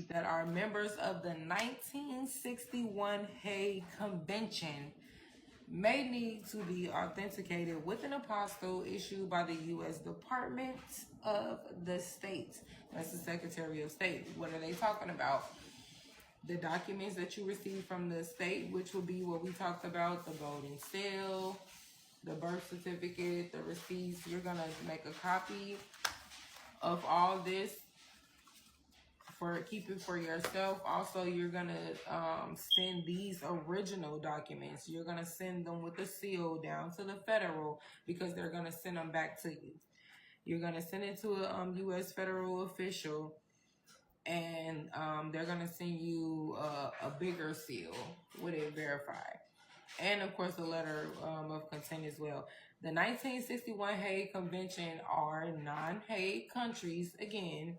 countries that are members of the 1961 Hague Convention may need to be authenticated with an apostille issued by the U.S. Department of the State. That's the Secretary of State. What are they talking about? The documents that you receive from the state, which will be what we talked about, the voting seal, the birth certificate, the receipts. You're going to make a copy of all this keep it for yourself. Also, you're going to send these original documents. You're going to send them with a seal down to the federal, because they're going to send them back to you. You're going to send it to a U.S. federal official, and they're going to send you a bigger seal with it verified. And, of course, a letter of consent as well. The 1961 Hague Convention are non-Hague countries. Again,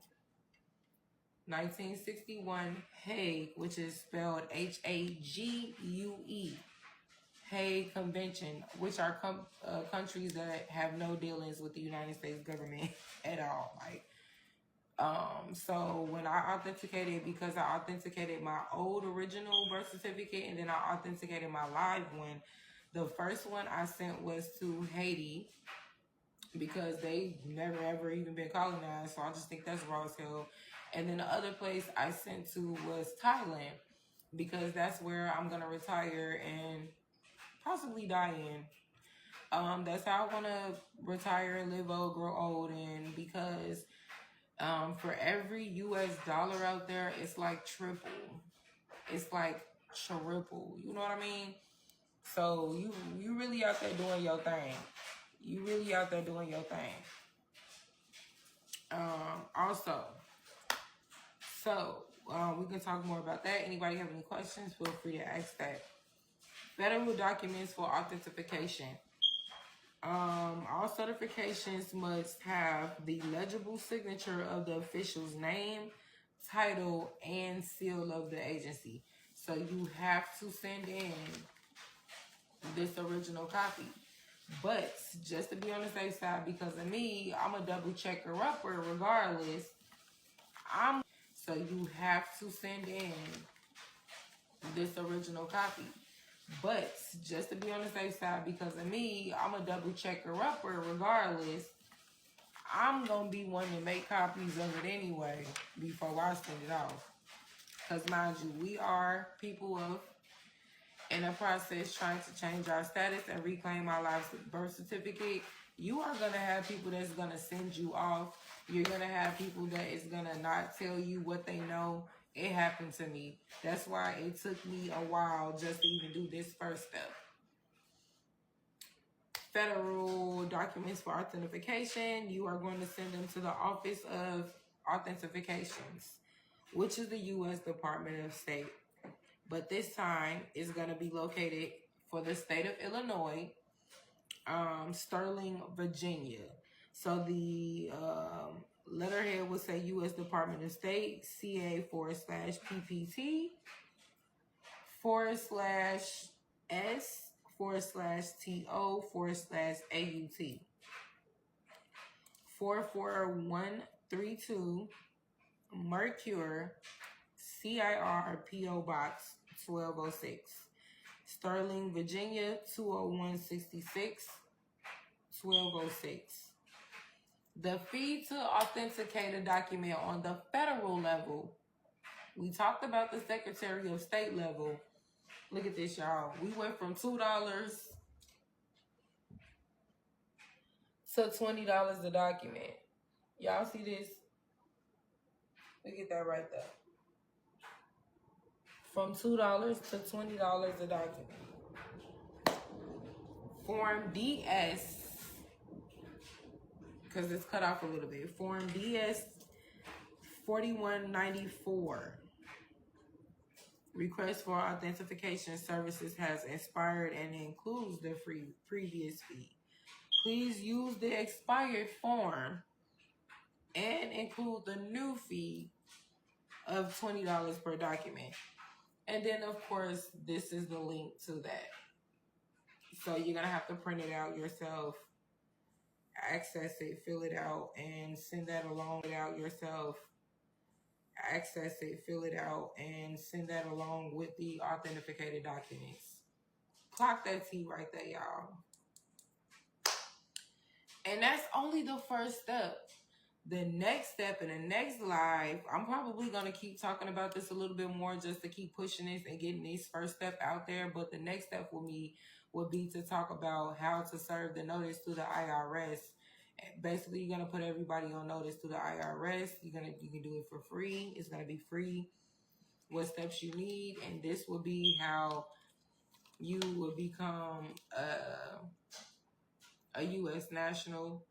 1961 Hague, which is spelled Hague, Hague Convention, which are countries that have no dealings with the United States government at all. So when I authenticated, because I authenticated my old original birth certificate and then I authenticated my live one, the first one I sent was to Haiti, because they never ever even been colonized, so I just think that's raw as hell. And then the other place I sent to was Thailand, because that's where I'm gonna retire and possibly die in. That's how I want to retire, live old, grow old, and because for every US dollar out there, it's like triple. It's like triple. You know what I mean? So you really out there doing your thing. You really out there doing your thing. Also, so we can talk more about that. Anybody have any questions, feel free to ask that. Federal documents for authentication. All certifications must have the legible signature of the official's name, title, and seal of the agency. So you have to send in this original copy. But just to be on the safe side, because of me, I'm a double checker upper regardless. So you have to send in this original copy. But just to be on the safe side, because of me, I'm a double checker upper regardless. I'm going to be one to make copies of it anyway before I send it off. Because mind you, we are people of, in a process, trying to change our status and reclaim our life's birth certificate. You are going to have people that's going to send you off. You're going to have people that is going to not tell you what they know. It happened to me. That's why it took me a while just to even do this first step. Federal documents for authentication. You are going to send them to the Office of Authentications, which is the U.S. Department of State. But this time, it's going to be located for the state of Illinois, Sterling, Virginia. So the letterhead will say U.S. Department of State, CA/PPT/S/TO/AUT. 44132 Mercure, CIR, P.O. Box 1206. Sterling, Virginia 20166, 1206. The fee to authenticate a document on the federal level. We talked about the Secretary of State level. Look at this, y'all. We went from $2 to $20 a document. Y'all see this? Look at that right there. From $2 to $20 a document. Form DS, because it's cut off a little bit. Form DS 4194. Request for authentication services has expired and includes the previous fee. Please use the expired form and include the new fee of $20 per document. And then, of course, this is the link to that. So you're going to have to print it out yourself, access it, fill it out, and send that along out yourself. access it, fill it out, and send that along with the authenticated documents. Clock that T right there, y'all. And that's only the first step. The next step in the next live, I'm probably going to keep talking about this a little bit more just to keep pushing this and getting this first step out there. But the next step would be to talk about how to serve the notice to the IRS. Basically, you're going to put everybody on notice to the IRS. You can do it for free. It's going to be free. What steps you need, and this will be how you will become a U.S. national.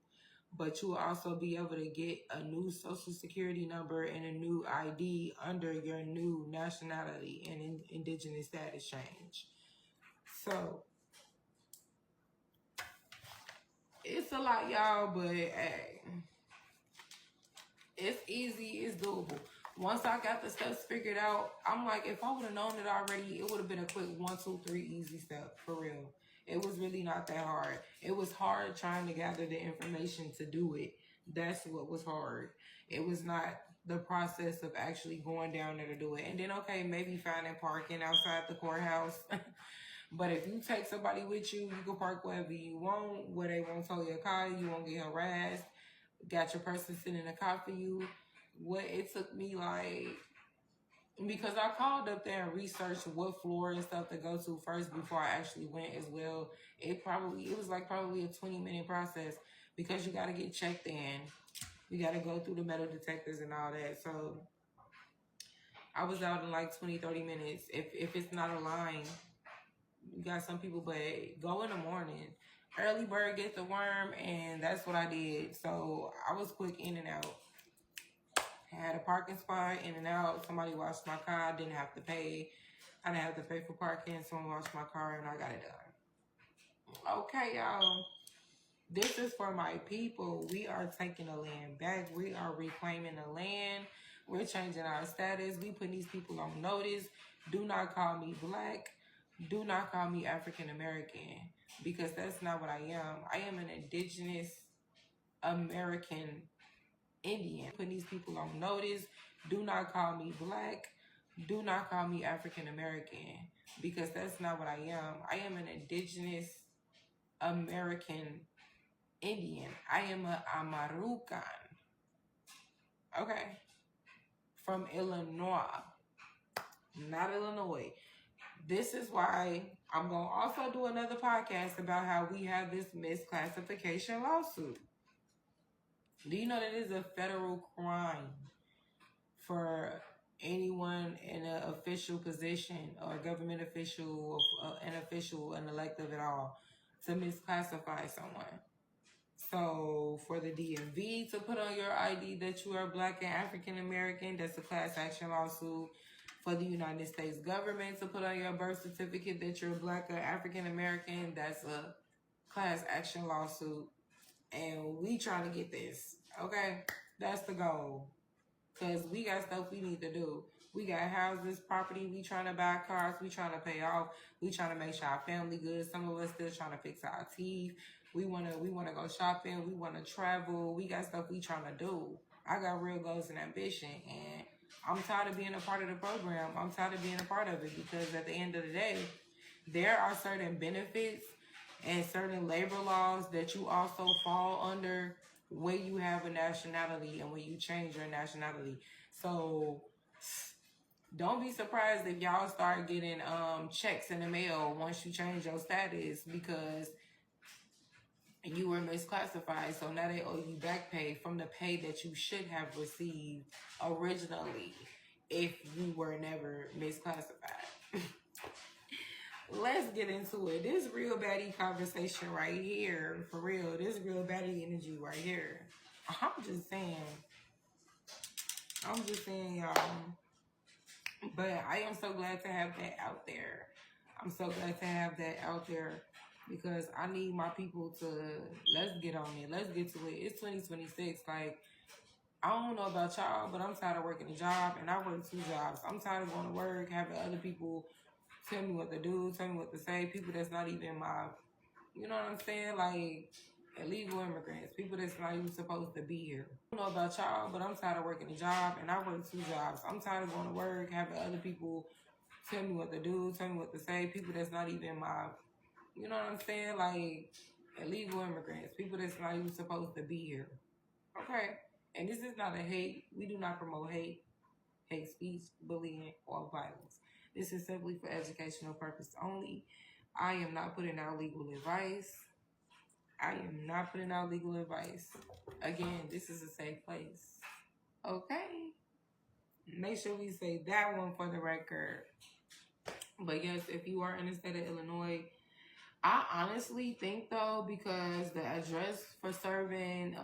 But you will also be able to get a new social security number and a new ID under your new nationality and indigenous status change. So it's a lot, y'all, but hey, it's easy, it's doable. Once I got the steps figured out, I'm like, if I would have known it already, it would have been a quick 1, 2, 3 easy step, for real. It was really not that hard. It was hard trying to gather the information to do it. That's what was hard. It was not the process of actually going down there to do it. And then, okay, maybe finding parking outside the courthouse. But if you take somebody with you, you can park wherever you want, where they won't tow your car, you won't get harassed. Got your person sitting in a car for you. What it took me, like, because I called up there and researched what floor and stuff to go to first before I actually went as well. It was like probably a 20-minute process because you got to get checked in. You got to go through the metal detectors and all that. So I was out in like 20, 30 minutes. If it's not a line, you got some people, but go in the morning. Early bird gets the worm, and that's what I did. So I was quick in and out. Had a parking spot, in and out. Somebody washed my car. I didn't have to pay. I didn't have to pay for parking. Someone washed my car, and I got it done. Okay, y'all. This is for my people. We are taking the land back. We are reclaiming the land. We're changing our status. We putting these people on notice. Do not call me black. Do not call me African American, because that's not what I am. I am an indigenous American Indian. Putting these people on notice. Do not call me black. Do not call me African American, because that's not what I am. I am an indigenous American Indian. I am a Amarucan. Okay. From Illinois. Not Illinois. This is why I'm going to also do another podcast about how we have this misclassification lawsuit. Do you know that it is a federal crime for anyone in an official position or a government official, an official, an elective at all, to misclassify someone? So for the DMV to put on your ID that you are black and African American, that's a class action lawsuit. For the United States government to put on your birth certificate that you're black or African American, that's a class action lawsuit. And we trying to get this, okay? That's the goal. Because we got stuff we need to do. We got houses, property, we trying to buy cars, we trying to pay off, we trying to make sure our family good. Some of us still trying to fix our teeth. We wanna go shopping, we wanna travel, we got stuff we trying to do. I got real goals and ambition, and I'm tired of being a part of the program. I'm tired of being a part of it, because at the end of the day, there are certain benefits and certain labor laws that you also fall under when you have a nationality and when you change your nationality. So don't be surprised if y'all start getting checks in the mail once you change your status, because you were misclassified. So now they owe you back pay from the pay that you should have received originally if you were never misclassified. Let's get into it. This real baddie conversation right here, for real. This real baddie energy right here. I'm just saying, y'all. But I am so glad to have that out there. I'm so glad to have that out there, because I need my people to, let's get on it. Let's get to it. It's 2026. Like, I don't know about y'all, but I'm tired of working a job, and I work 2 jobs. I'm tired of going to work, having other people tell me what to do, tell me what to say. People that's not even my, you know what I'm saying? Like, illegal immigrants, people that's not even supposed to be here. I don't know about y'all, but I'm tired of working a job, and I work 2 jobs. I'm tired of going to work, having other people tell me what to do, tell me what to say, people that's not even my, you know what I'm saying? Like, illegal immigrants, people that's not even supposed to be here. Okay? And this is not a hate. We do not promote hate speech, bullying, or violence. This is simply for educational purpose only. I am not putting out legal advice. I am not putting out legal advice. Again, this is a safe place. Okay? Make sure we say that one for the record. But yes, if you are in the state of Illinois, I honestly think though, because the address for sending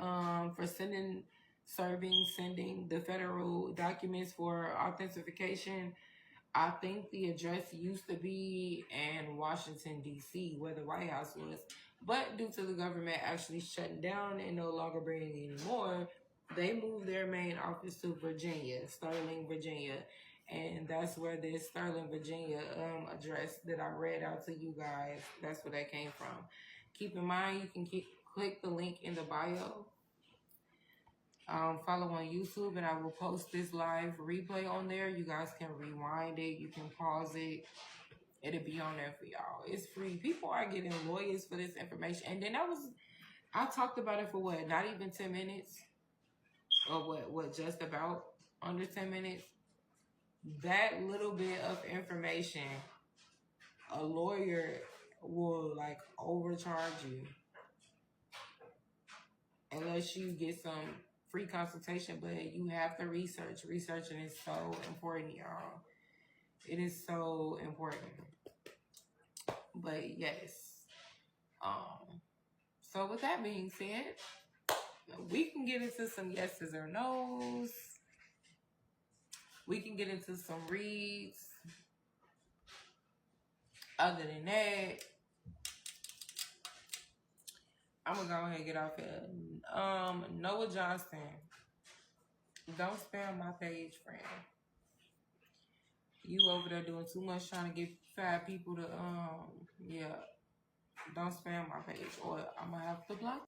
the federal documents for authentication, I think the address used to be in Washington, D.C., where the White House was. But due to the government actually shutting down and no longer bringing it anymore, they moved their main office to Virginia, Sterling, Virginia. And that's where this Sterling, Virginia address that I read out to you guys, that's where that came from. Keep in mind, you can click the link in the bio. Follow on YouTube, and I will post this live replay on there. You guys can rewind it. You can pause it. It'll be on there for y'all. It's free. People are getting lawyers for this information. And then I talked about it for what? Not even 10 minutes? Or what, just about under 10 minutes? That little bit of information, a lawyer will like overcharge you unless you get some free consultation, but you have to research. Researching is so important, y'all. It is so important. But yes. So with that being said, we can get into some yeses or nos. We can get into some reads. Other than that, I'm gonna go ahead and get off here. Noah Johnston. Don't spam my page, friend. You over there doing too much trying to get 5 people to, yeah. Don't spam my page or I'm gonna have to block